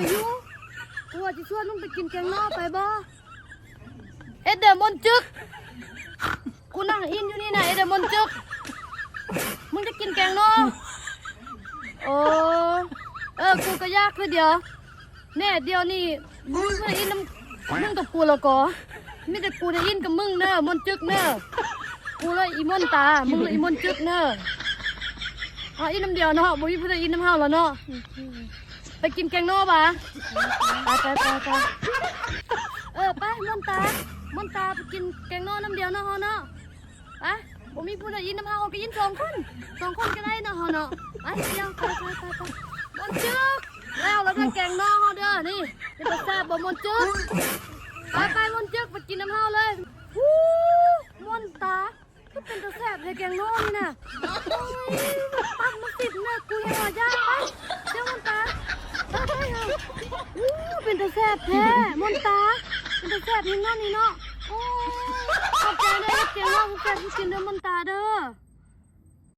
อยู่กูว่าจะชวนมึงไปกินแกงนอกไปบ่เอ็ดเดอร์มอนจึกกูนั่งอินอยู่นี่นะเอ็ดเดอร์มอนจึกมึงจะกินแกงนอกโอ้กูก็ยากคือเดียวแน่เดียวนี่มึงไม่ได้อินน้ำมึงกับกูแล้วก็ไม่แต่กูได้อินกับมึงเนอะมอนจึกเนอะกูเลยอีมอนตามึงเลยอีมอนจึกเนอะอินน้ำเดียวเนาะบ่มีผู้ใดอินน้ำเฮาแล้วเนาะไปกินแกงนอกปะไปไปมอนตาไปกินแกงนอกน้ำเดียวเนาะเฮาเนาะไปบ่มีผู้ใดอินน้ำเฮาก็อิน2 คนก็ได้เนาะเฮาเนาะไปเดียวไปมอนจึกแล้วก็แกงนอกเฮาเด้อนี่เป็นภาษาบ่มอนจึกไปมอนจึกไปกินน้ำเฮาเลยฮู้มอนตาก็เป็นตัวแซ่บเลยแกงนอกนี่น่ะตักมา10เนี่ยกูยังว่าย่างไปเจ้ามอนตาไปเป็นตัวแซ่บแท้มอนตาเป็นตัวแซ่บนี่เนาะโอ้ขอบใจเลยแกงนอกกูแซ่บกูกินเด้อมอนตาเด้อ